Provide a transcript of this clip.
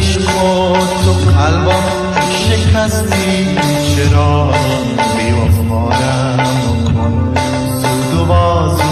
عشق و تو قلبم شکستی، چرا بی‌وفاییم کن زود و بازو